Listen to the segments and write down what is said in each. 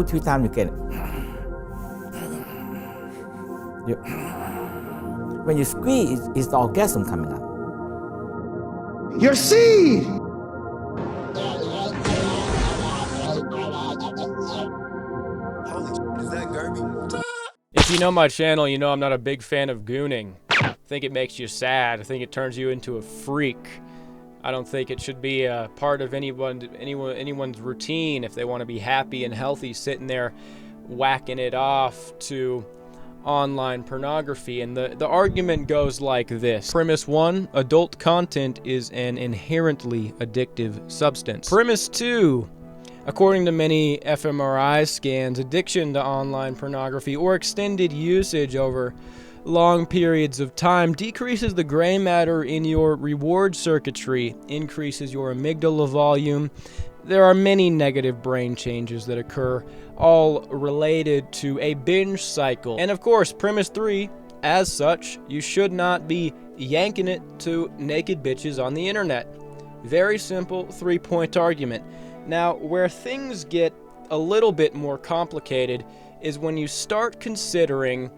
2 times, you get it. When you squeeze, it's the orgasm coming out. Your seed! Is that Gerby? If you know my channel, you know I'm not a big fan of gooning. I think it makes you sad. I think it turns you into a freak. I don't think it should be a part of anyone's routine if they want to be happy and healthy, sitting there whacking it off to online pornography. And the argument goes like this. Premise 1, adult content is an inherently addictive substance. Premise 2, according to many fMRI scans, addiction to online pornography or extended usage over long periods of time decreases the gray matter in your reward circuitry, increases your amygdala volume. There are many negative brain changes that occur, all related to a binge cycle. And of course, premise 3, as such, you should not be yanking it to naked bitches on the internet. Very simple 3-point argument. Now, where things get a little bit more complicated is when you start considering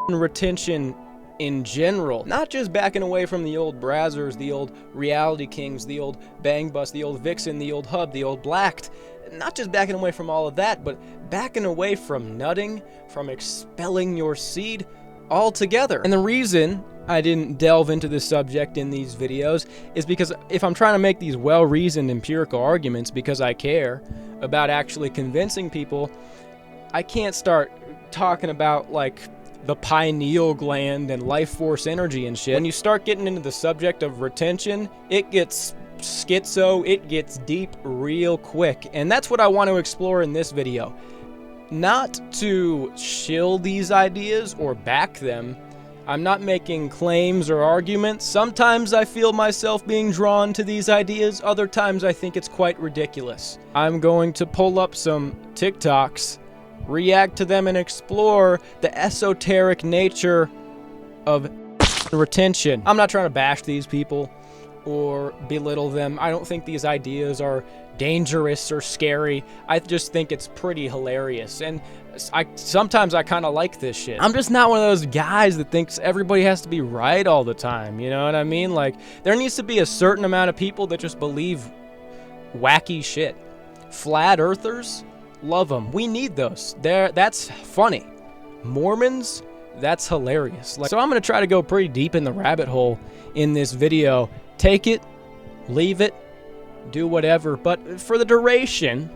retention in general, not just backing away from the old Brazzers, the old Reality Kings, the old Bang Bus, the old Vixen, the old Hub, the old Blacked, not just backing away from all of that, but backing away from nutting, from expelling your seed altogether. And the reason I didn't delve into this subject in these videos is because if I'm trying to make these well-reasoned empirical arguments because I care about actually convincing people, I can't start talking about like the pineal gland and life force energy and shit. When you start getting into the subject of retention, it gets schizo, it gets deep real quick. And that's what I want to explore in this video. Not to shill these ideas or back them. I'm not making claims or arguments. Sometimes I feel myself being drawn to these ideas. Other times I think it's quite ridiculous. I'm going to pull up some TikToks, react to them, and explore the esoteric nature of retention. I'm not trying to bash these people or belittle them. I don't think these ideas are dangerous or scary. I just think it's pretty hilarious. And sometimes I kind of like this shit. I'm just not one of those guys that thinks everybody has to be right all the time. You know what I mean? Like, there needs to be a certain amount of people that just believe wacky shit. Flat earthers, love them. We need those. That's funny. Mormons, that's hilarious. So I'm gonna try to go pretty deep in the rabbit hole in this video. Take it, leave it, do whatever, but for the duration,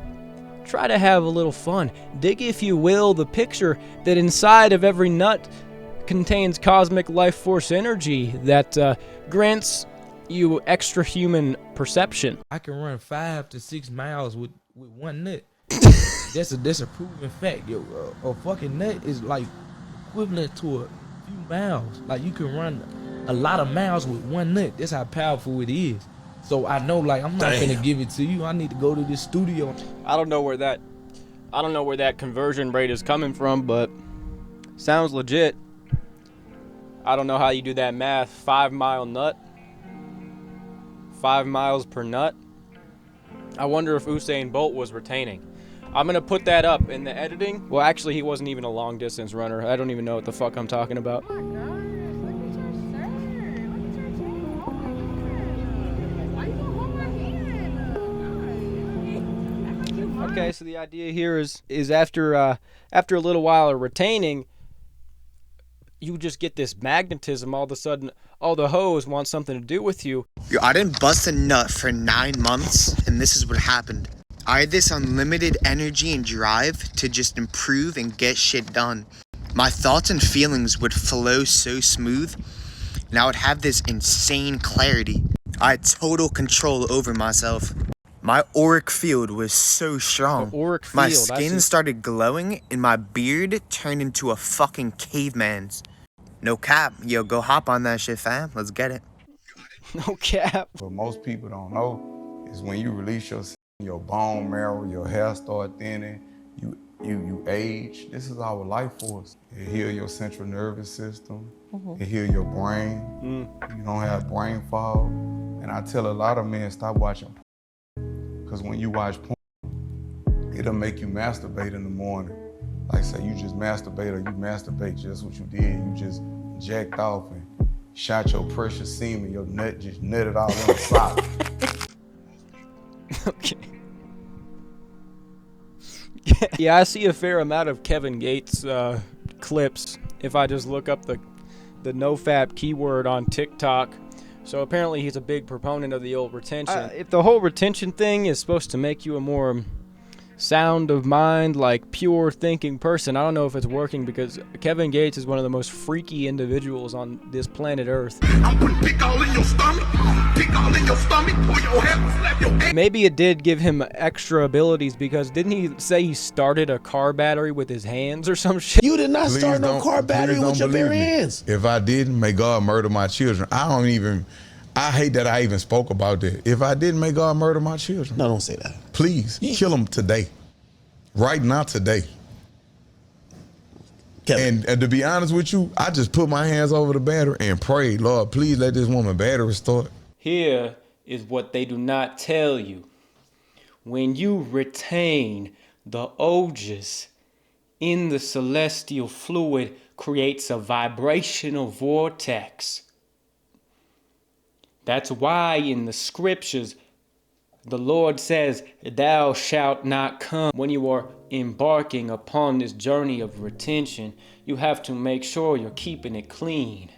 try to have a little fun. Dig, if you will, the picture that inside of every nut contains cosmic life force energy that grants you extra human perception. I can run 5 to 6 miles with one nut. That's a proven fact. Yo, a fucking nut is like equivalent to a few miles. Like, you can run a lot of miles with one nut. That's how powerful it is. So I know, like, I'm not gonna give it to you. I need to go to this studio. I don't know where that conversion rate is coming from, but sounds legit. I don't know how you do that math. 5-mile nut, 5 miles per nut. I wonder if Usain Bolt was retaining. I'm gonna put that up in the editing. Well, actually, he wasn't even a long distance runner. I don't even know what the fuck I'm talking about. Okay, so the idea here is after a little while of retaining, you just get this magnetism. All of a sudden, all the hoes want something to do with you. Yo, I didn't bust a nut for 9 months, and this is what happened. I had this unlimited energy and drive to just improve and get shit done. My thoughts and feelings would flow so smooth, and I would have this insane clarity. I had total control over myself. My auric field was so strong. My skin started glowing and my beard turned into a fucking caveman's. No cap. Yo, go hop on that shit, fam. Let's get it. No cap. What most people don't know is when you release your bone marrow, your hair start thinning, you age. This is our life force. It heal your central nervous system. It heal your brain. You don't have brain fog. And I tell a lot of men, stop watching porn. Because when you watch porn It'll make you masturbate in the morning. Like say you just masturbate or you masturbate, just what you did. You just jacked off and shot your precious semen, your nut just nutted all in the sock. Okay. Yeah, I see a fair amount of Kevin Gates clips if I just look up the Nofap keyword on TikTok. So apparently he's a big proponent of the old retention. If the whole retention thing is supposed to make you a more sound of mind, like pure thinking person, I don't know if it's working, because Kevin Gates is one of the most freaky individuals on this planet Earth. I'm putting pick all in your stomach, pull your hair, slap your ass. Maybe it did give him extra abilities, because didn't he say he started a car battery with his hands or some shit? You did not Please start no don't- car battery please with your don't believe bare me. hands. If I didn't, may God murder my children. I hate that I even spoke about that. If I didn't, may God murder my children. No, don't say that. Please, kill them today. Right now, today. Kevin, And to be honest with you, I just put my hands over the battery and prayed, Lord, please let this woman battery start. Here is what they do not tell you. When you retain the ojas in the celestial fluid, creates a vibrational vortex. That's why in the scriptures, the Lord says, thou shalt not come. When you are embarking upon this journey of retention, you have to make sure you're keeping it clean.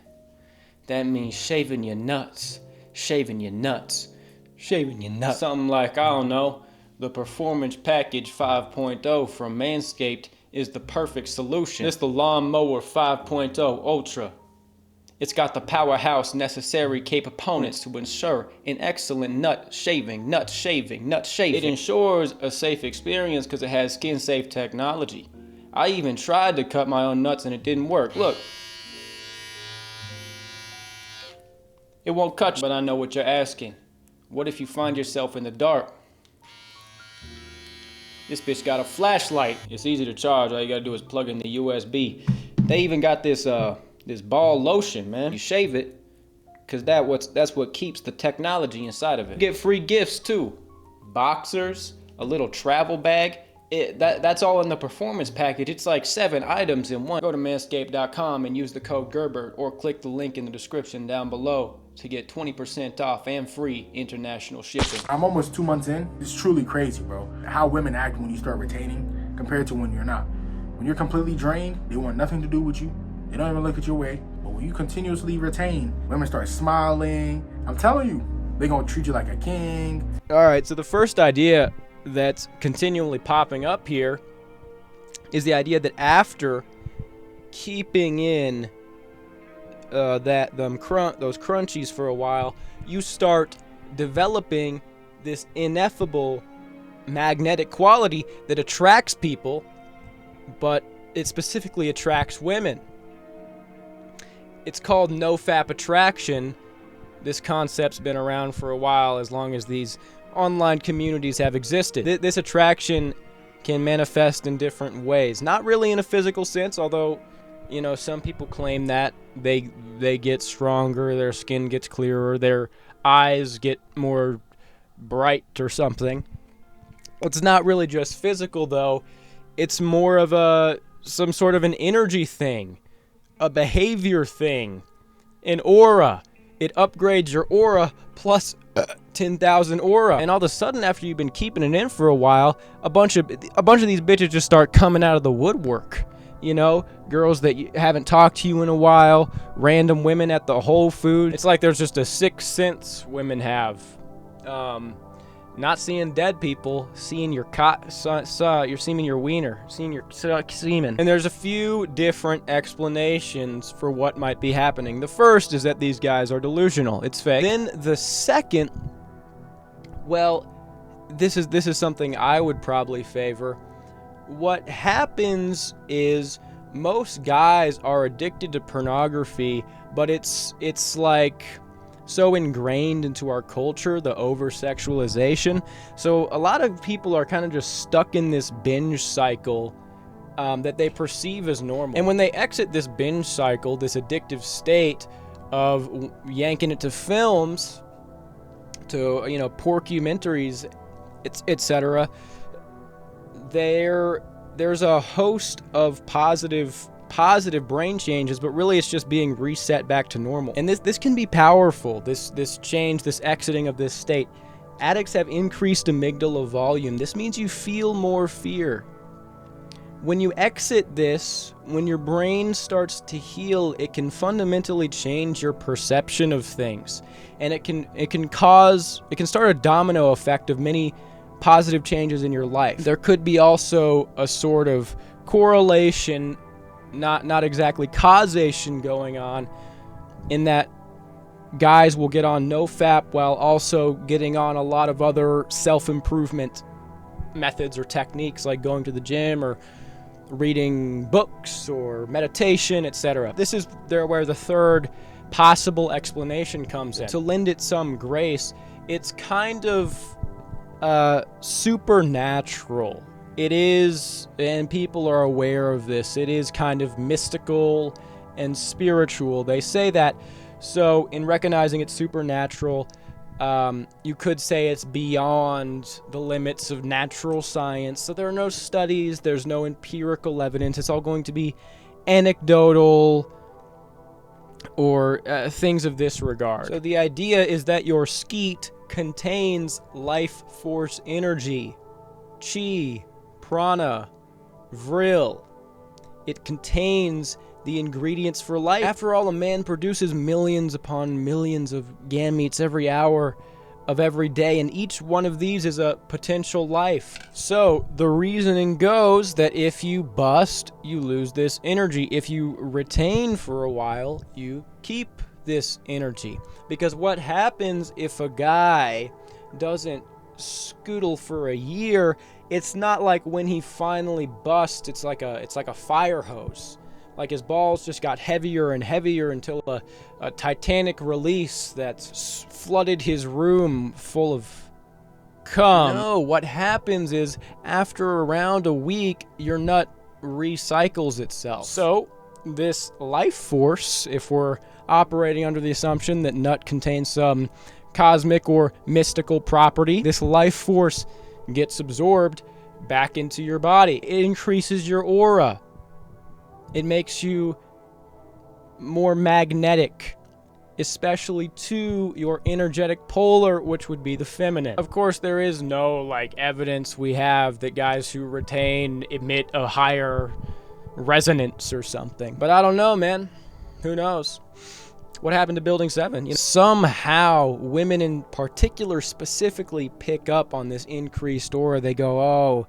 That means shaving your nuts, shaving your nuts, shaving your nuts. Something like, I don't know, the Performance Package 5.0 from Manscaped is the perfect solution. It's the Lawnmower 5.0 Ultra. It's got the powerhouse necessary components to ensure an excellent nut shaving. It ensures a safe experience because it has skin safe technology. I even tried to cut my own nuts and it didn't work. Look. It won't cut you, but I know what you're asking. What if you find yourself in the dark? This bitch got a flashlight. It's easy to charge. All you gotta do is plug in the USB. They even got this ball lotion, man. You shave it, cause that's what keeps the technology inside of it. You get free gifts too. Boxers, a little travel bag. That's all in the performance package. It's like 7 items in one. Go to manscaped.com and use the code Gerbert, or click the link in the description down below to get 20% off and free international shipping. I'm almost 2 months in. It's truly crazy, bro. How women act when you start retaining compared to when you're not. When you're completely drained, they want nothing to do with you. They don't even look at your way. But when you continuously retain, women start smiling. I'm telling you, they're gonna treat you like a king. All right, so the first idea that's continually popping up here is the idea that after keeping in those crunchies for a while, you start developing this ineffable magnetic quality that attracts people, but it specifically attracts women. It's called Nofap attraction. This concept's been around for a while, as long as these online communities have existed. This attraction can manifest in different ways. Not really in a physical sense, although, you know, some people claim that they get stronger, their skin gets clearer, their eyes get more bright or something. It's not really just physical though. It's more of some sort of an energy thing, a behavior thing, an aura. It upgrades your aura plus 10,000 aura, and all of a sudden, after you've been keeping it in for a while, a bunch of these bitches just start coming out of the woodwork. You know, girls that you haven't talked to you in a while, random women at the Whole Foods. It's like there's just a sixth sense women have. Not seeing dead people, seeing your you're seeing your wiener, seeing your semen. And there's a few different explanations for what might be happening. The first is that these guys are delusional. It's fake. Then the second, well, this is something I would probably favor. What happens is most guys are addicted to pornography, but it's like so ingrained into our culture, the over-sexualization. So a lot of people are kind of just stuck in this binge cycle that they perceive as normal. And when they exit this binge cycle, this addictive state of yanking it to films, to, you know, porcumentaries, etc., there's a host of positive brain changes, but really it's just being reset back to normal. And this can be powerful, this change, this exiting of this state. Addicts have increased amygdala volume. This means you feel more fear. When you exit this, when your brain starts to heal, it can fundamentally change your perception of things. And it can start a domino effect of many positive changes in your life. There could be also a sort of correlation, not exactly causation going on, in that guys will get on Nofap while also getting on a lot of other self-improvement methods or techniques, like going to the gym or reading books or meditation, etc. This is where the third possible explanation comes in. To lend it some grace, it's kind of supernatural. It is, and people are aware of this, it is kind of mystical and spiritual. They say that. So in recognizing it's supernatural, you could say it's beyond the limits of natural science. So there are no studies, there's no empirical evidence. It's all going to be anecdotal or things of this regard. So the idea is that your skeet contains life force energy, chi, prana, vril. It contains the ingredients for life. After all, a man produces millions upon millions of gametes every hour of every day, and each one of these is a potential life. So the reasoning goes that if you bust, you lose this energy. If you retain for a while, you keep this energy. Because what happens if a guy doesn't scoodle for a year, it's not like when he finally busts, it's like a fire hose. Like his balls just got heavier and heavier until a titanic release that's flooded his room full of cum. No, what happens is after around a week, your nut recycles itself. So this life force, if we're operating under the assumption that nut contains some cosmic or mystical property, this life force gets absorbed back into your body. It increases your aura. It makes you more magnetic, especially to your energetic polar, which would be the feminine. Of course, there is no evidence we have that guys who retain emit a higher resonance or something. But I don't know, man. Who knows? What happened to Building 7? Somehow, women in particular specifically pick up on this increased aura. They go, oh,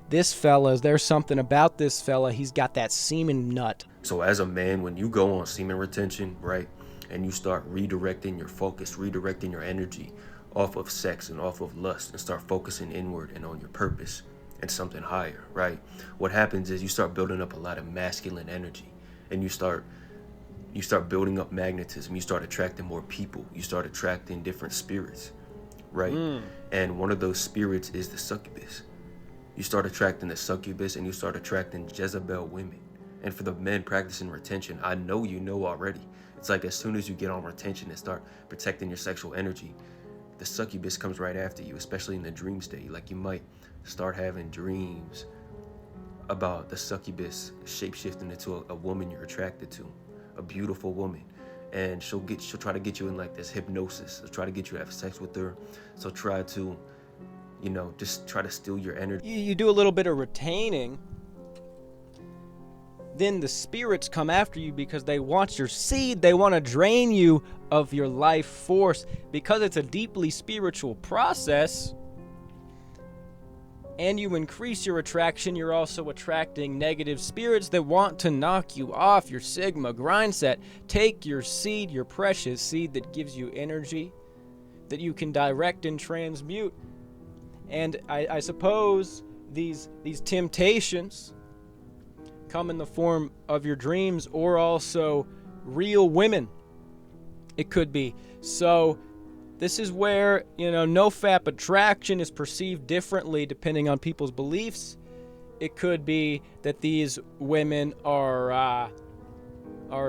there's something about this fella. He's got that semen nut. So as a man, when you go on semen retention, right, and you start redirecting your focus, redirecting your energy off of sex and off of lust, and start focusing inward and on your purpose and something higher, right? What happens is you start building up a lot of masculine energy, and you start building up magnetism. You start attracting more people. You start attracting different spirits, right? And one of those spirits is the succubus. You start attracting the succubus, and you start attracting Jezebel women. And for the men practicing retention, I know you know already. It's like as soon as you get on retention and start protecting your sexual energy, the succubus comes right after you, especially in the dream state. Like you might start having dreams about the succubus shapeshifting into a woman you're attracted to, a beautiful woman. And she'll try to get you in this hypnosis. She'll try to get you to have sex with her. She'll try to just try to steal your energy. You do a little bit of retaining, then the spirits come after you because they want your seed. They want to drain you of your life force. Because it's a deeply spiritual process, and you increase your attraction, you're also attracting negative spirits that want to knock you off your Sigma grind set. Take your seed, your precious seed that gives you energy that you can direct and transmute. And I suppose these temptations come in the form of your dreams, or also real women. It could be. So this is where, Nofap attraction is perceived differently depending on people's beliefs. It could be that these women are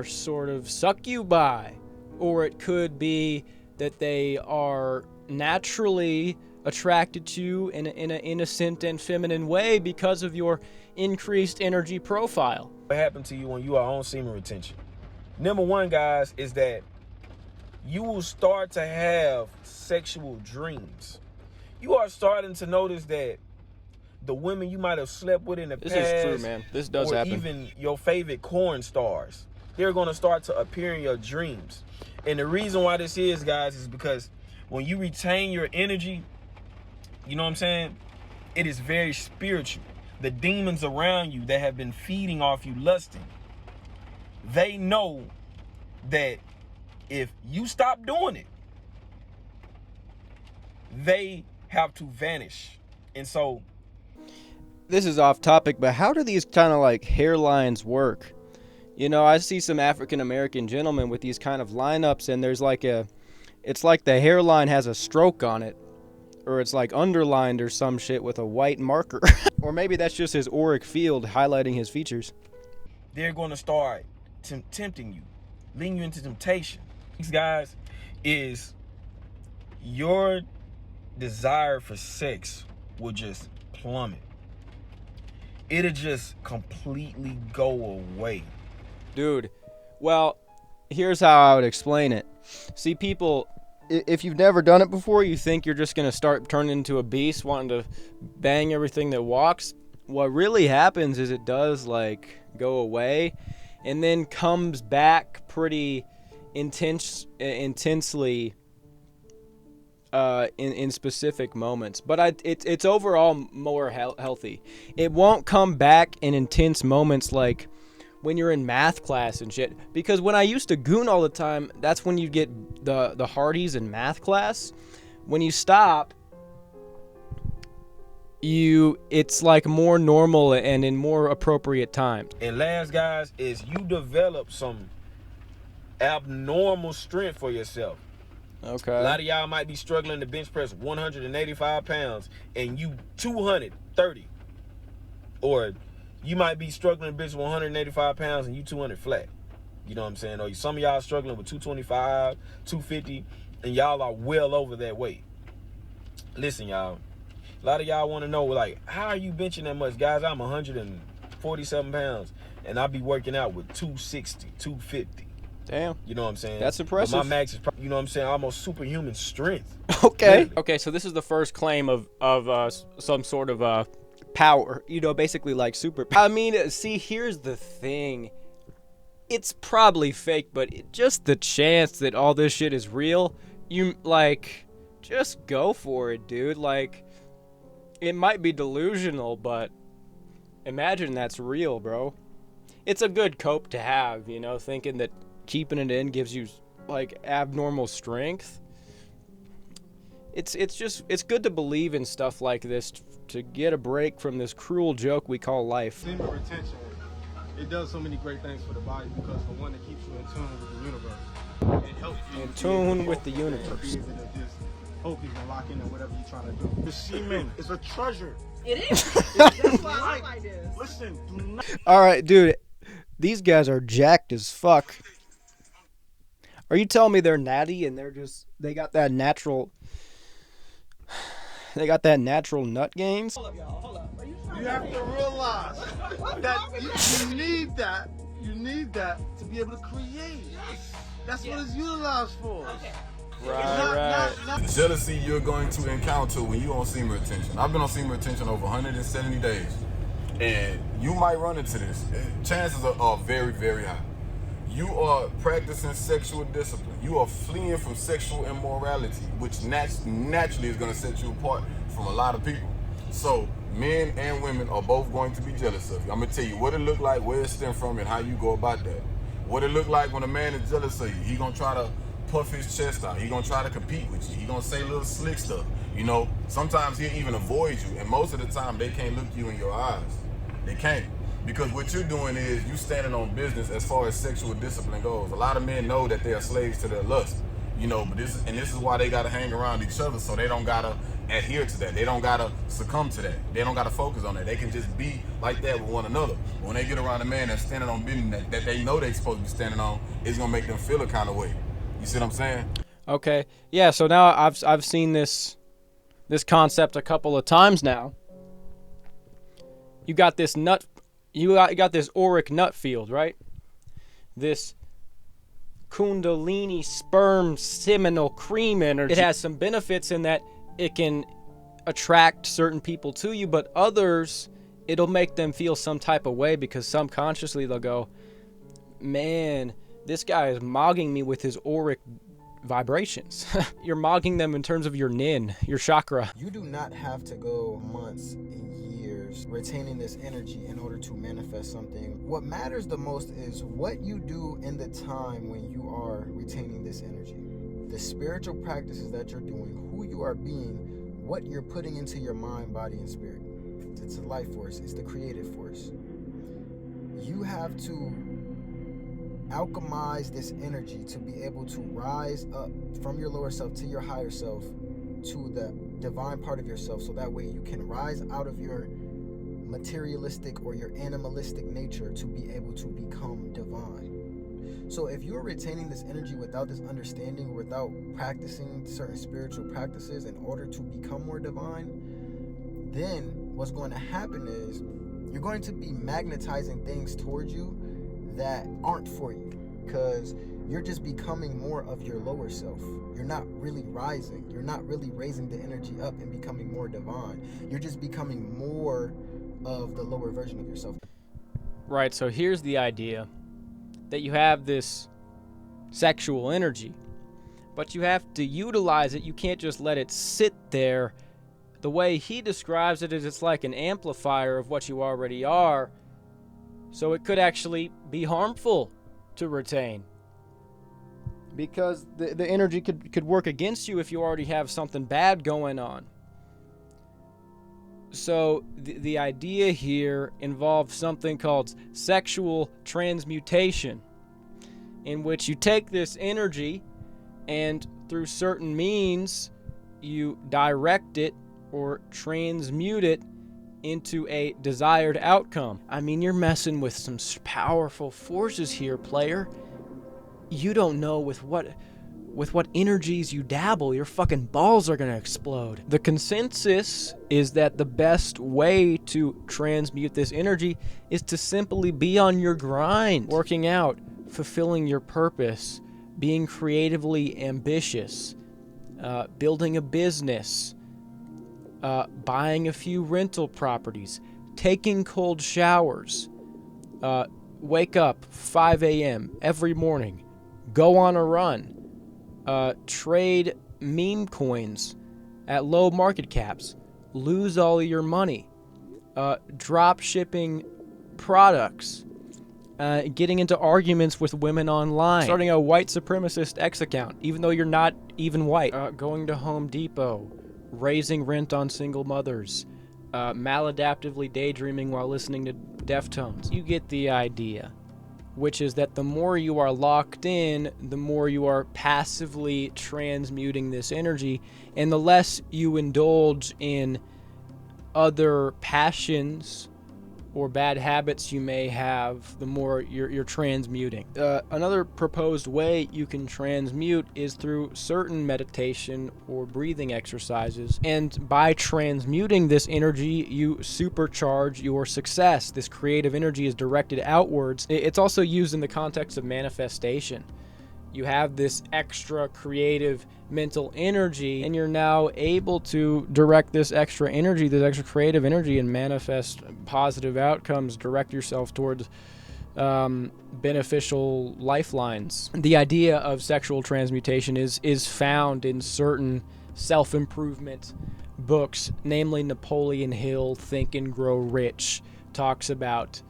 sort of succubi, or it could be that they are naturally attracted to you in an innocent and feminine way because of your increased energy profile. What happened to you when you are on semen retention? Number one, guys, is that you will start to have sexual dreams. You are starting to notice that the women you might have slept with in the past, is true, man. This does or happen. even your favorite corn stars, they're going to start to appear in your dreams. And the reason why this is, guys, is because when you retain your energy, you know what I'm saying? It is very spiritual. The demons around you that have been feeding off you lusting, they know that if you stop doing it, they have to vanish. And so, this is off topic, but how do these kind of like hairlines work? You know, I see some African American gentlemen with these kind of lineups, and there's like it's like the hairline has a stroke on it, or it's like underlined or some shit with a white marker. Or maybe that's just his auric field highlighting his features. they're going to start tempting you, leading you into temptation. These guys, is your desire for sex will just plummet. It'll just completely go away. Dude, well, here's how I would explain it. See, people, if you've never done it before, you think you're just going to start turning into a beast, wanting to bang everything that walks. What really happens is it does, like, go away and then comes back pretty intensely in specific moments. But it's overall more healthy. It won't come back in intense moments like when you're in math class and shit. Because when I used to goon all the time, that's when you get the hardies in math class. When you stop, it's like more normal and in more appropriate times. And last, guys, is you develop some abnormal strength for yourself. Okay. A lot of y'all might be struggling to bench press 185 pounds and you 230. Or you might be struggling to bench 185 pounds and you 200 flat. You know what I'm saying? Or some of y'all struggling with 225, 250, and y'all are well over that weight. Listen, y'all. A lot of y'all want to know, like, how are you benching that much? Guys, I'm 147 pounds, and I be working out with 260, 250. Damn. You know what I'm saying? That's impressive. But my max is, you know what I'm saying, almost superhuman strength. Okay. Okay, so this is the first claim of some sort of power. You know, basically like super. I mean, see, here's the thing. It's probably fake, but just the chance that all this shit is real, you, like, just go for it, dude. Like, it might be delusional, but imagine that's real, bro. It's a good cope to have, you know, thinking that keeping it in gives you, like, abnormal strength. It's good to believe in stuff like this to get a break from this cruel joke we call life. Semen retention, it does so many great things for the body because for one, it keeps you in tune with the universe. It helps you in tune with the universe. Focus and lock in on whatever you're trying to do. The semen is a treasure. It is. That's why I like this. Listen, do not. All right, dude. These guys are jacked as fuck. Are you telling me they're natty and they got that natural nut gains? Hold up, y'all. Hold up. Are you trying You have to realize that you need that. You need that to be able to create. That's what it's utilized for. Okay. Right. The jealousy you're going to encounter when you're on semen retention. I've been on semen retention over 170 days. And you might run into this. Chances are very, very high. You are practicing sexual discipline. You are fleeing from sexual immorality, which naturally is going to set you apart from a lot of people. So men and women are both going to be jealous of you. I'm going to tell you what it look like, where it stem from, and how you go about that. What it look like when a man is jealous of you. He going to try to puff his chest out. He gonna try to compete with you. He gonna say little slick stuff. You know, sometimes he'll even avoid you, and most of the time they can't look you in your eyes. They can't, because what you're doing is you standing on business as far as sexual discipline goes. A lot of men know that they are slaves to their lust. You know, but this is why they gotta hang around each other, so they don't gotta adhere to that. They don't gotta succumb to that. They don't gotta focus on that. They can just be like that with one another. But when they get around a man that's standing on business that they know they're supposed to be standing on, it's gonna make them feel a kind of way. You see what I'm saying? Okay. Yeah, so now I've seen this this concept a couple of times now. You got this you got this auric nut field, right? This Kundalini sperm seminal cream energy. It has some benefits in that it can attract certain people to you, but others, it'll make them feel some type of way because subconsciously they'll go, man, this guy is mogging me with his auric vibrations. You're mogging them in terms of your nin, your chakra. You do not have to go months and years retaining this energy in order to manifest something. What matters the most is what you do in the time when you are retaining this energy. The spiritual practices that you're doing, who you are being, what you're putting into your mind, body, and spirit. It's a life force. It's the creative force. You have to alchemize this energy to be able to rise up from your lower self to your higher self, to the divine part of yourself, so that way you can rise out of your materialistic or your animalistic nature to be able to become divine. So if you're retaining this energy without this understanding, without practicing certain spiritual practices in order to become more divine, then what's going to happen is you're going to be magnetizing things towards you that aren't for you, because you're just becoming more of your lower self. You're not really rising. You're not really raising the energy up and becoming more divine. You're just becoming more of the lower version of yourself. Right, so here's the idea that you have this sexual energy, but you have to utilize it. You can't just let it sit there. The way he describes it is it's like an amplifier of what you already are. So it could actually be harmful to retain, because the energy could work against you if you already have something bad going on. So the idea here involves something called sexual transmutation, in which you take this energy and through certain means you direct it or transmute it into a desired outcome. I mean, you're messing with some powerful forces here, player. You don't know with what energies you dabble, your fucking balls are gonna explode. The consensus is that the best way to transmute this energy is to simply be on your grind, working out, fulfilling your purpose, being creatively ambitious, building a business, buying a few rental properties, taking cold showers, wake up 5 a.m. every morning, go on a run, trade meme coins at low market caps, lose all of your money, drop shipping products, getting into arguments with women online, starting a white supremacist X account, even though you're not even white, going to Home Depot, raising rent on single mothers, maladaptively daydreaming while listening to Deftones. You get the idea, which is that the more you are locked in, the more you are passively transmuting this energy, and the less you indulge in other passions or bad habits you may have, the more you're transmuting. Another proposed way you can transmute is through certain meditation or breathing exercises. And by transmuting this energy, you supercharge your success. This creative energy is directed outwards. It's also used in the context of manifestation. You have this extra creative mental energy, and you're now able to direct this extra energy, this extra creative energy, and manifest positive outcomes, direct yourself towards beneficial lifelines. The idea of sexual transmutation is found in certain self-improvement books, namely Napoleon Hill, Think and Grow Rich, talks about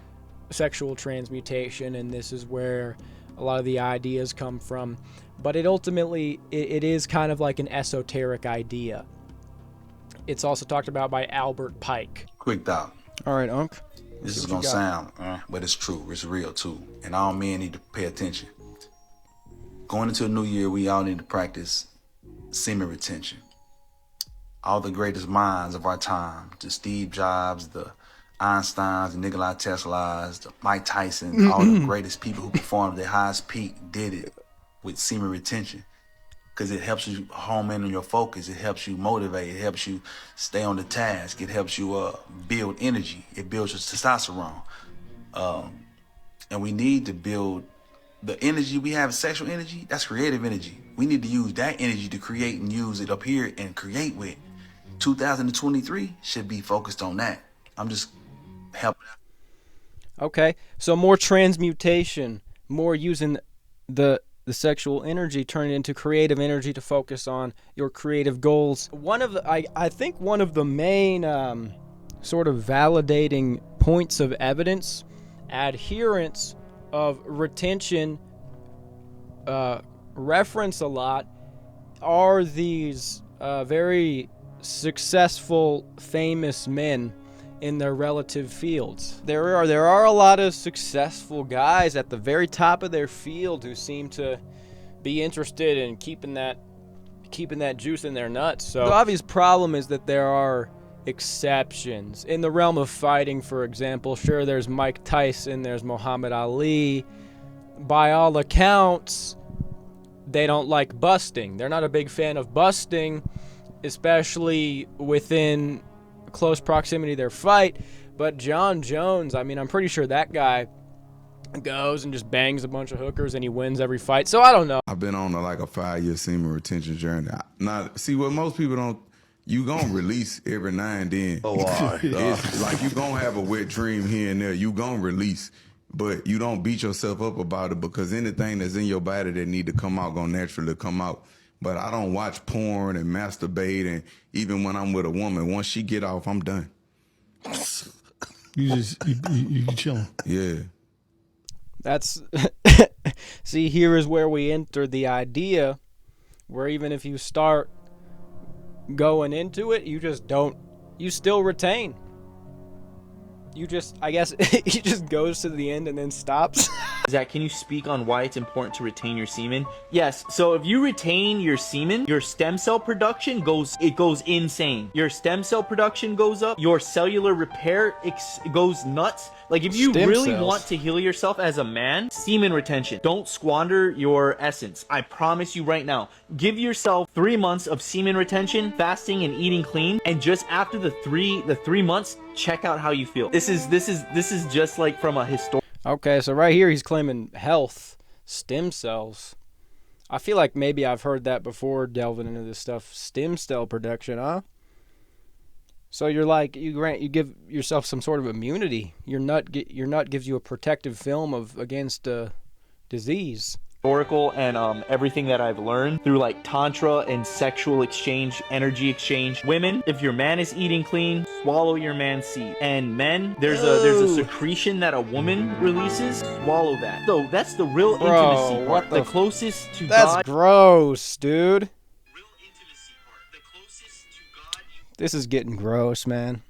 sexual transmutation, and this is where a lot of the ideas come from. But it ultimately, it is kind of like an esoteric idea. It's also talked about by Albert Pike. Quick thought. All right, Unc. This is gonna sound, but it's true. It's real too. And all men need to pay attention. Going into a new year, we all need to practice semen retention. All the greatest minds of our time, the Steve Jobs, the Einsteins, the Nikola Teslas, the Mike Tyson, all the greatest people who performed at their highest peak did it with semen retention. because it helps you home in on your focus. It helps you motivate. It helps you stay on the task. It helps you build energy. It builds your testosterone. And we need to build the energy we have, sexual energy. That's creative energy. We need to use that energy to create and use it up here and create with. 2023 should be focused on that. I'm just helping out. Okay, so more transmutation, more using the sexual energy, turn it into creative energy to focus on your creative goals. I think one of the main sort of validating points of evidence, adherence of retention, reference a lot, are these very successful, famous men in their relative fields. There are a lot of successful guys at the very top of their field who seem to be interested in keeping that juice in their nuts. So the obvious problem is that there are exceptions. In the realm of fighting, for example, sure, there's Mike Tyson, there's Muhammad Ali. By all accounts, they don't like busting. They're not a big fan of busting, especially within close proximity to their fight. But John Jones, I mean, I'm pretty sure that guy goes and just bangs a bunch of hookers and he wins every fight. So I don't know. I've been on like a 5-year semen retention journey. Now, see what most people don't, you gonna release every now and then. Oh, all right. It's like you gonna have a wet dream here and there. You gonna release, but you don't beat yourself up about it, because anything that's in your body that need to come out gonna naturally come out. But I don't watch porn and masturbate, and even when I'm with a woman, once she get off, I'm done. You chilling. Yeah. That's see, here is where we enter the idea where even if you start going into it, you still retain. You just, I guess, he just goes to the end and then stops. Zach, can you speak on why it's important to retain your semen? Yes, so if you retain your semen, your stem cell production goes insane. Your stem cell production goes up, your cellular repair goes nuts. Like, if you really want to heal yourself as a man, semen retention. Don't squander your essence. I promise you right now. Give yourself 3 months of semen retention, fasting and eating clean, and just after the three months, check out how you feel. This is just like from a historical. Okay, so right here he's claiming health, stem cells. I feel like maybe I've heard that before, delving into this stuff. Stem cell production, huh? So you're like, you give yourself some sort of immunity. Your nut gives you a protective film against disease. Historical and everything that I've learned through like Tantra and sexual exchange, energy exchange. Women, if your man is eating clean, swallow your man's seed. And men, there's a secretion that a woman releases, swallow that. So that's the real intimacy part. The closest to God. That's gross, dude. This is getting gross, man.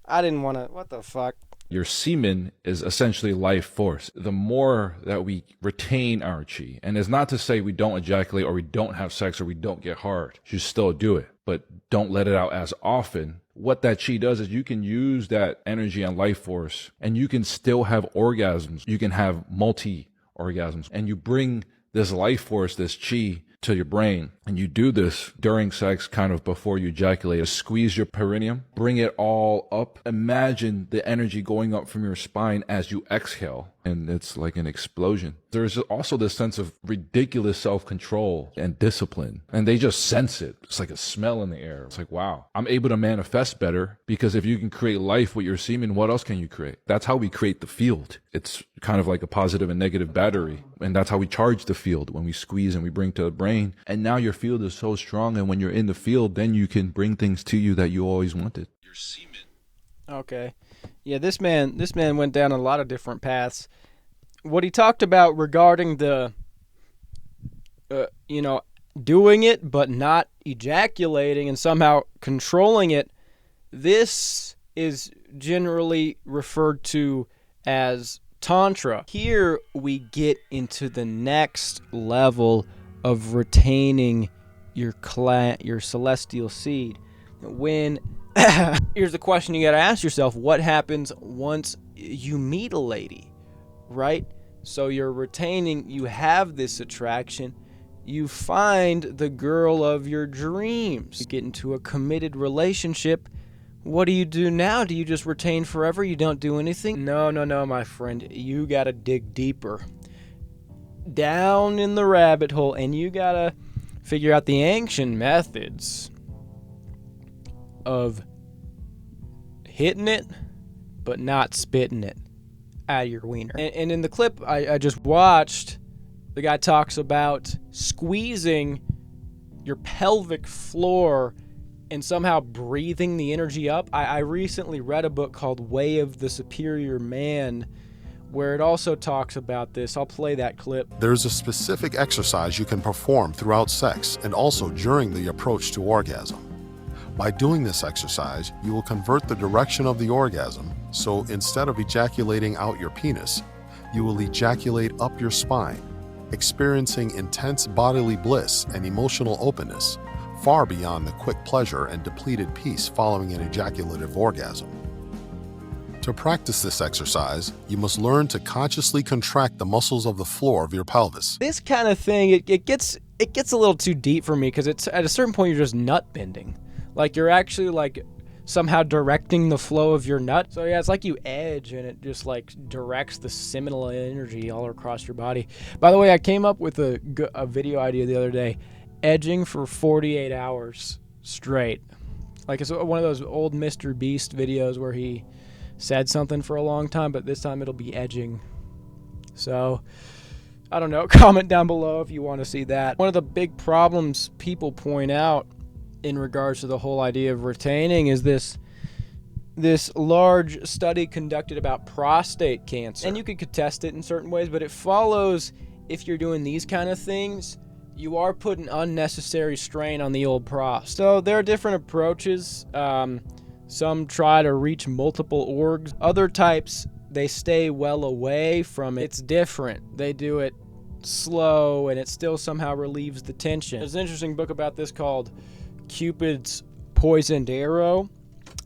I didn't want to. What the fuck? Your semen is essentially life force. The more that we retain our chi, and it's not to say we don't ejaculate or we don't have sex or we don't get hard. You should still do it, but don't let it out as often. What that chi does is you can use that energy and life force, and you can still have orgasms. You can have multi-orgasms, and you bring this life force, this chi, to your brain. And you do this during sex, kind of before you ejaculate. Squeeze your perineum, bring it all up. Imagine the energy going up from your spine as you exhale, and it's like an explosion. There's also this sense of ridiculous self-control and discipline, and they just sense it. It's like a smell in the air. It's like, wow, I'm able to manifest better, because if you can create life with your semen, what else can you create? That's how we create the field. It's kind of like a positive and negative battery, and that's how we charge the field, when we squeeze and we bring to the brain. And now your field is so strong, and when you're in the field, then you can bring things to you that you always wanted. Your semen. Okay. Yeah, this man went down a lot of different paths. What he talked about regarding the doing it but not ejaculating and somehow controlling it, this is generally referred to as Tantra. Here we get into the next level of retaining your celestial seed. When here's the question you got to ask yourself: what happens once you meet a lady, right? So you're retaining, you have this attraction, you find the girl of your dreams. You get into a committed relationship. What do you do now? Do you just retain forever? You don't do anything? No, my friend. You gotta dig deeper. Down in the rabbit hole, and you gotta figure out the ancient methods of hitting it, but not spitting it out of your wiener. And in the clip I just watched, the guy talks about squeezing your pelvic floor and somehow breathing the energy up. I recently read a book called Way of the Superior Man, where it also talks about this. I'll play that clip. There's a specific exercise you can perform throughout sex and also during the approach to orgasm. By doing this exercise, you will convert the direction of the orgasm, so instead of ejaculating out your penis, you will ejaculate up your spine, experiencing intense bodily bliss and emotional openness, far beyond the quick pleasure and depleted peace following an ejaculative orgasm. To practice this exercise, you must learn to consciously contract the muscles of the floor of your pelvis. This kind of thing, it gets a little too deep for me, because it's at a certain point you're just nut bending. Like you're actually like somehow directing the flow of your nut. So yeah, it's like you edge and it just like directs the seminal energy all across your body. By the way, I came up with a video idea the other day, edging for 48 hours straight. Like it's one of those old Mr. Beast videos where he said something for a long time, but this time it'll be edging. So I don't know, comment down below if you want to see that. One of the big problems people point out in regards to the whole idea of retaining is this large study conducted about prostate cancer. And you could contest it in certain ways, but it follows if you're doing these kind of things, you are putting unnecessary strain on the old prostate. So there are different approaches. Some try to reach multiple orgs. Other types, they stay well away from it. It's different. They do it slow and it still somehow relieves the tension. There's an interesting book about this called Cupid's Poisoned Arrow,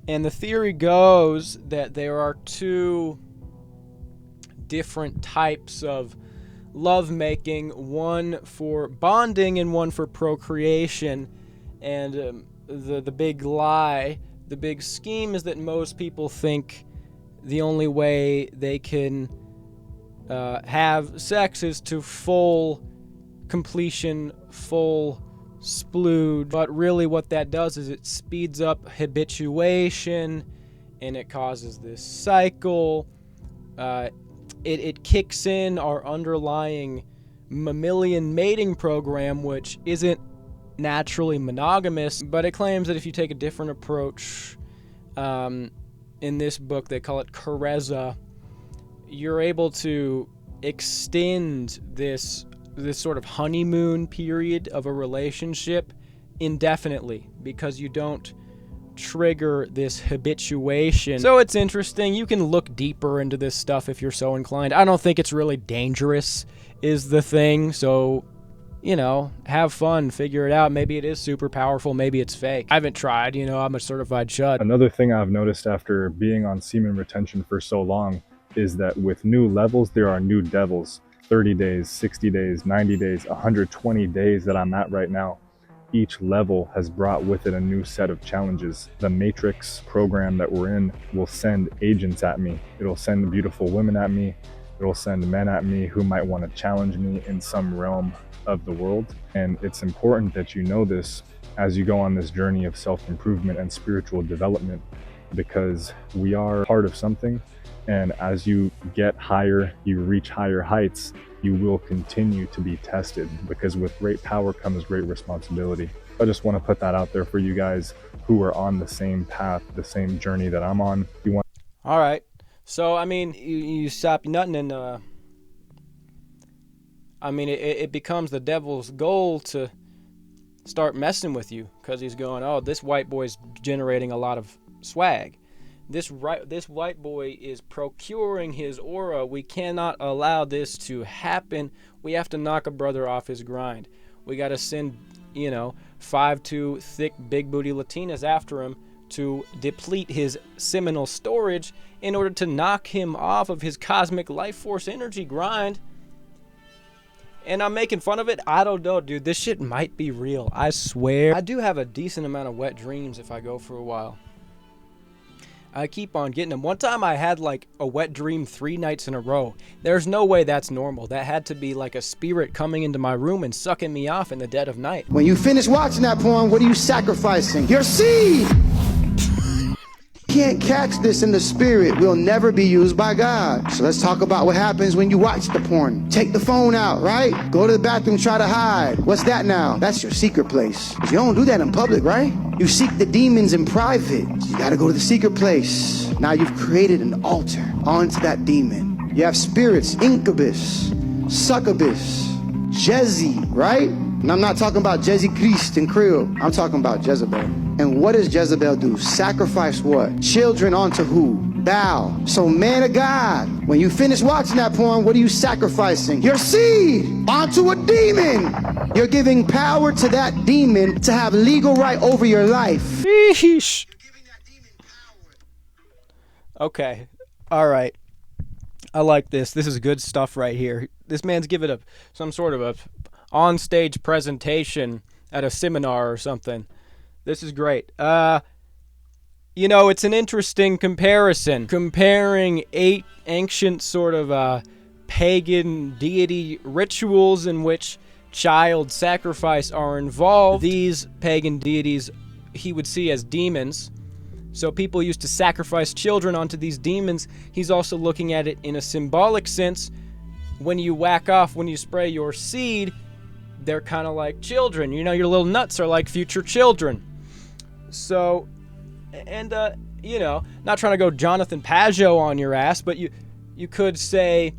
and the theory goes that there are two different types of lovemaking, one for bonding and one for procreation. And the big lie, the big scheme is that most people think the only way they can have sex is to full completion, full splooge. But really what that does is it speeds up habituation and it causes this cycle. It kicks in our underlying mammalian mating program, which isn't naturally monogamous, but it claims that if you take a different approach, in this book they call it Kareza, you're able to extend this sort of honeymoon period of a relationship indefinitely because you don't trigger this habituation. So it's interesting. You can look deeper into this stuff if you're so inclined. I don't think it's really dangerous is the thing. So, you know, have fun, figure it out. Maybe it is super powerful, maybe it's fake. I haven't tried, you know, I'm a certified shut. Another thing I've noticed after being on semen retention for so long is that with new levels, there are new devils. 30 days, 60 days, 90 days, 120 days that I'm at right now. Each level has brought with it a new set of challenges. The Matrix program that we're in will send agents at me. It'll send beautiful women at me. It'll send men at me who might want to challenge me in some realm of the world. And it's important that you know this as you go on this journey of self-improvement and spiritual development, because we are part of something. And as you get higher, you reach higher heights, you will continue to be tested, because with great power comes great responsibility. I just want to put that out there for you guys who are on the same path, the same journey that I'm on. All right. So, I mean, you stop nutting and, I mean, it becomes the devil's goal to start messing with you because he's going, oh, this white boy's generating a lot of swag. This white boy is procuring his aura. We cannot allow this to happen. We have to knock a brother off his grind. We got to send, 5'2" thick, big booty Latinas after him to deplete his seminal storage in order to knock him off of his cosmic life force energy grind. And I'm making fun of it? I don't know, dude. This shit might be real. I swear. I do have a decent amount of wet dreams if I go for a while. I keep on getting them. One time I had like a wet dream 3 nights in a row. There's no way that's normal. That had to be like a spirit coming into my room and sucking me off in the dead of night. When you finish watching that porn, what are you sacrificing? Your seed! Can't catch this in the spirit will never be used by God. So let's talk about what happens when you watch the porn. Take the phone out, right? Go to the bathroom, try to hide. What's that now? That's your secret place. You don't do that in public, right? You seek the demons in private. You gotta go to the secret place. Now you've created an altar onto that demon. You have spirits, incubus, succubus, Jezzy, right? And I'm not talking about Jezzy Christ and Creole. I'm talking about Jezebel. And what does Jezebel do? Sacrifice what? Children onto who? Bow. So man of God, when you finish watching that porn, what are you sacrificing? Your seed onto a demon. You're giving power to that demon to have legal right over your life. Sheesh. Okay. All right. I like this. This is good stuff right here. This man's giving some sort of a on-stage presentation at a seminar or something. This is great. You know, it's an interesting comparison. Comparing 8 ancient sort of pagan deity rituals in which child sacrifice are involved. These pagan deities he would see as demons. So people used to sacrifice children onto these demons. He's also looking at it in a symbolic sense. When you whack off, when you spray your seed, they're kind of like children. You know, your little nuts are like future children. So, and, you know, not trying to go Jonathan Pajot on your ass, but you could say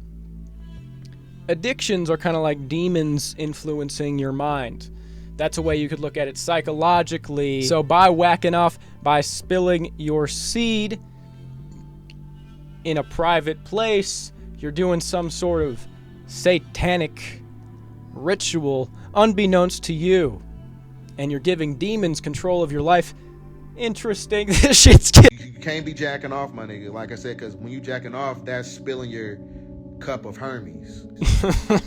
addictions are kind of like demons influencing your mind. That's a way you could look at it psychologically. So by whacking off, by spilling your seed in a private place, you're doing some sort of satanic ritual unbeknownst to you. And you're giving demons control of your life. Interesting. This shit's You can't be jacking off, my nigga. Like I said, because when you jacking off, that's spilling your cup of Hermes. You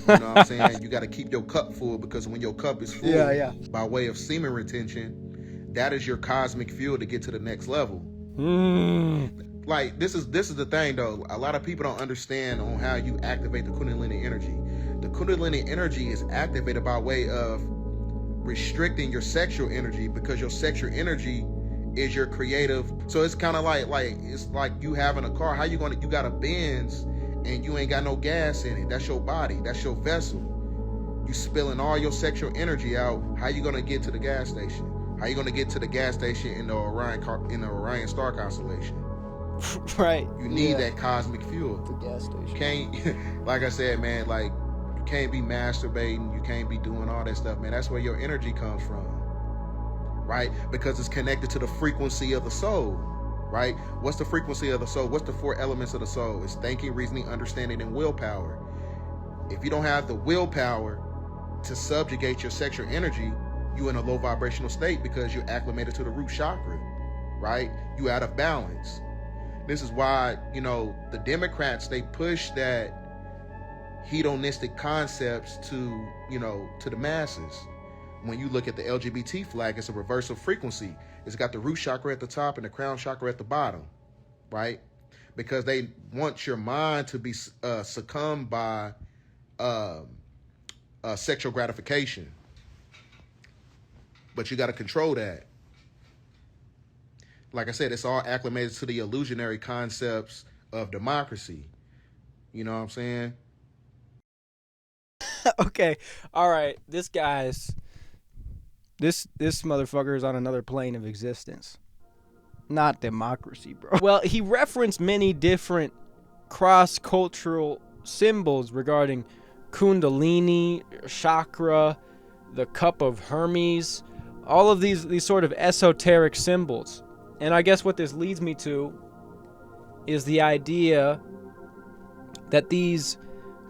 know what I'm saying? You got to keep your cup full, because when your cup is full, by way of semen retention, that is your cosmic fuel to get to the next level. Like, this is the thing, though. A lot of people don't understand on how you activate the Kundalini energy. The Kundalini energy is activated by way of restricting your sexual energy, because your sexual energy is your creative. So it's kind of like it's like you having a car. How you got a Benz and you ain't got no gas in it? That's your body. That's your vessel. You spilling all your sexual energy out. How you gonna get to the gas station? How you gonna get to the gas station in the Orion star constellation? Right. You need that cosmic fuel. The gas station. You can't, like I said, man, like, you can't be masturbating. You can't be doing all that stuff, man. That's where your energy comes from, right? Because it's connected to the frequency of the soul, right? What's the frequency of the soul? What's the 4 elements of the soul? It's thinking, reasoning, understanding, and willpower. If you don't have the willpower to subjugate your sexual energy, you're in a low vibrational state, because you're acclimated to the root chakra, right? You out of balance. This is why, you know, the Democrats, they push that hedonistic concepts to, you know, to the masses. When you look at the LGBT flag, it's a reversal frequency. It's got the root chakra at the top and the crown chakra at the bottom, right? Because they want your mind to be succumbed by sexual gratification. But you got to control that. Like I said, it's all acclimated to the illusionary concepts of democracy. You know what I'm saying? Okay. All right. This motherfucker is on another plane of existence. Not democracy, bro. Well, he referenced many different cross-cultural symbols regarding Kundalini, chakra, the cup of Hermes, all of these sort of esoteric symbols. And I guess what this leads me to is the idea that these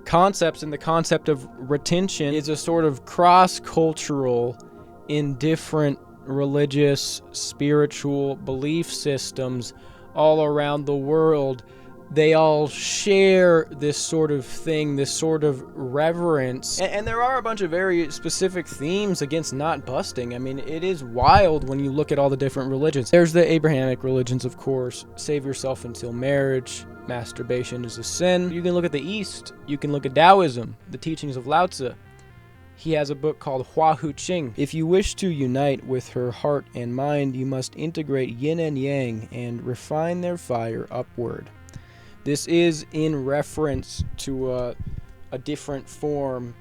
concepts and the concept of retention is a sort of cross-cultural in different religious, spiritual belief systems all around the world. they all share this sort of thing, this sort of reverence. And there are a bunch of very specific themes against not busting. I mean, it is wild when you look at all the different religions. There's the Abrahamic religions, of course. Save yourself until marriage. Masturbation is a sin. You can look at the East. You can look at Taoism, the teachings of Lao Tzu. He has a book called Hua Hu Qing. If you wish to unite with her heart and mind, you must integrate yin and yang and refine their fire upward. This is in reference to a different form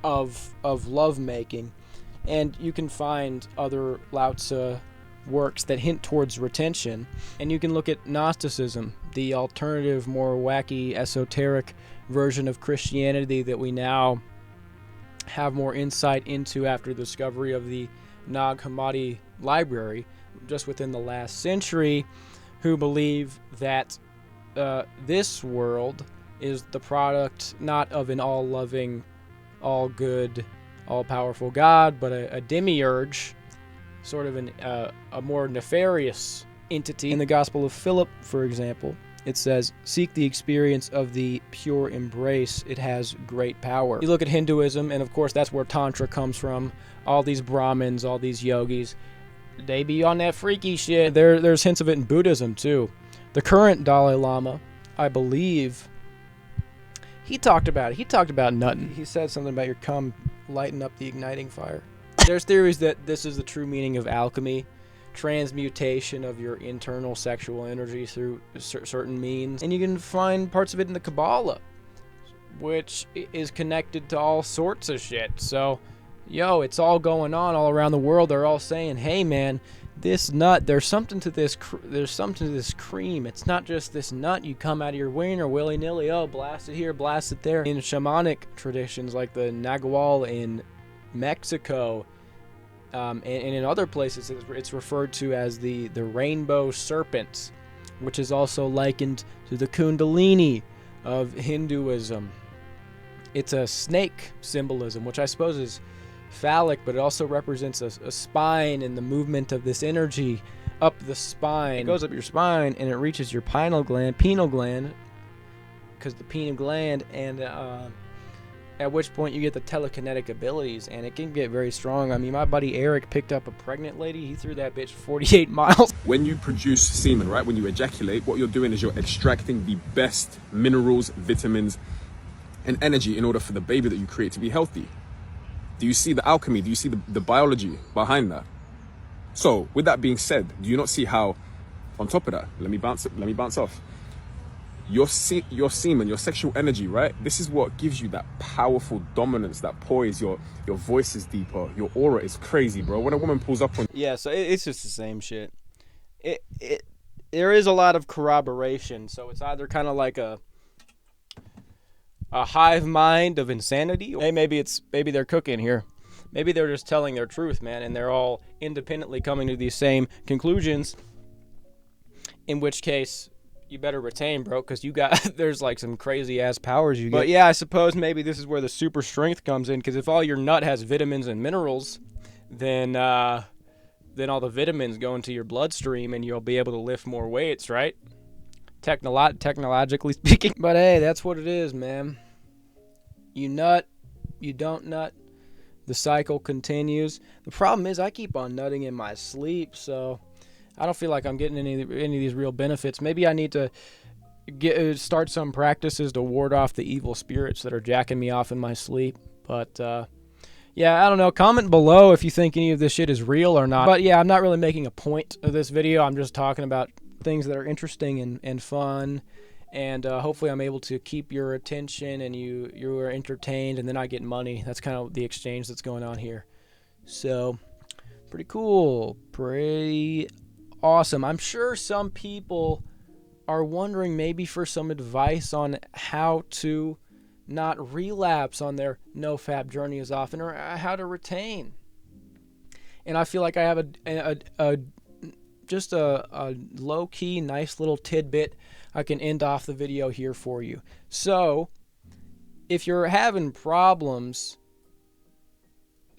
of lovemaking. And you can find other Lao Tzu works that hint towards retention. And you can look at Gnosticism, the alternative, more wacky, esoteric version of Christianity that we now have more insight into after the discovery of the Nag Hammadi library just within the last century, who believe that this world is the product not of an all-loving, all-good, all-powerful God, but a demiurge, sort of a more nefarious entity. In the Gospel of Philip, for example, it says, "Seek the experience of the pure embrace. It has great power." You look at Hinduism, and of course that's where Tantra comes from. All these Brahmins, all these yogis, they be on that freaky shit. There's hints of it in Buddhism, too. The current Dalai Lama, I believe, he talked about it. He talked about nutting. He said something about your cum lighting up the igniting fire. There's theories that this is the true meaning of alchemy, transmutation of your internal sexual energy through certain means. And you can find parts of it in the Kabbalah, which is connected to all sorts of shit. So, yo, it's all going on all around the world. They're all saying, hey, man, this nut, there's something to this cream. It's not just this nut you come out of your wiener willy-nilly, oh, blast it here, blast it there. In shamanic traditions like the Nagual in Mexico, and in other places, it's referred to as the rainbow serpents, which is also likened to the Kundalini of Hinduism. It's a snake symbolism, which I suppose is phallic, but it also represents a spine and the movement of this energy up the spine. It goes up your spine and it reaches your pineal gland, because the pineal gland, and at which point you get the telekinetic abilities, and it can get very strong. I mean, my buddy Eric picked up a pregnant lady. He threw that bitch 48 miles. When you produce semen, right, when you ejaculate, what you're doing is you're extracting the best minerals, vitamins, and energy in order for the baby that you create to be healthy. Do you see the alchemy? Do you see the biology behind that? So, with that being said, do you not see how, on top of that, let me bounce off. Your semen, your sexual energy, right? This is what gives you that powerful dominance, that poise. Your voice is deeper. Your aura is crazy, bro. When a woman pulls up on you. Yeah, so it's just the same shit. There is a lot of corroboration, so it's either kind of like a hive mind of insanity. Hey, maybe they're cooking here. Maybe they're just telling their truth, man, and they're all independently coming to these same conclusions. In which case, you better retain, bro, because there's like some crazy ass powers you get. But yeah, I suppose maybe this is where the super strength comes in, because if all your nut has vitamins and minerals, then all the vitamins go into your bloodstream and you'll be able to lift more weights, right? Technologically speaking. But hey, that's what it is, man. You nut, you don't nut, the cycle continues. The problem is I keep on nutting in my sleep, so I don't feel like I'm getting any of these real benefits. Maybe I need to start some practices to ward off the evil spirits that are jacking me off in my sleep. But yeah, I don't know. Comment below if you think any of this shit is real or not. But yeah, I'm not really making a point of this video. I'm just talking about things that are interesting and fun. And hopefully I'm able to keep your attention and you are entertained, and then I get money. That's kind of the exchange that's going on here. So, pretty cool. Pretty awesome. I'm sure some people are wondering maybe for some advice on how to not relapse on their Nofap journey as often, or how to retain. And I feel like I have just a low-key, nice little tidbit I can end off the video here for you. So, if you're having problems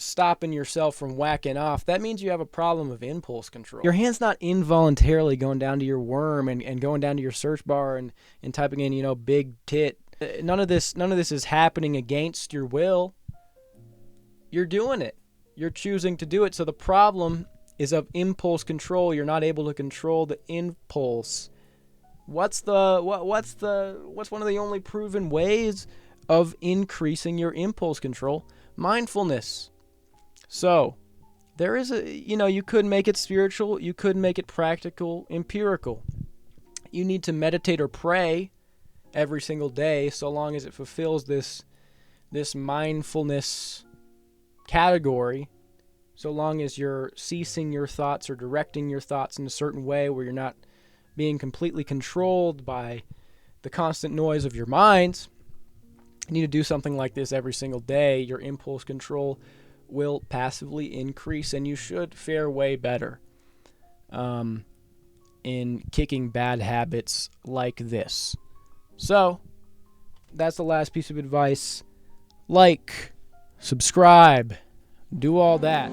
stopping yourself from whacking off, that means you have a problem of impulse control. Your hand's not involuntarily going down to your worm and going down to your search bar and typing in, you know, big tit. None of this is happening against your will. You're doing it. You're choosing to do it. So the problem is of impulse control. You're not able to control the impulse. What's one of the only proven ways of increasing your impulse control? Mindfulness. So there is you could make it spiritual, you could make it practical, empirical. You need to meditate or pray every single day, so long as it fulfills this mindfulness category, so long as you're ceasing your thoughts or directing your thoughts in a certain way where you're not being completely controlled by the constant noise of your mind. You need to do something like this every single day. Your impulse control will passively increase, and you should fare way better in kicking bad habits like this. So, that's the last piece of advice. Like, subscribe, do all that.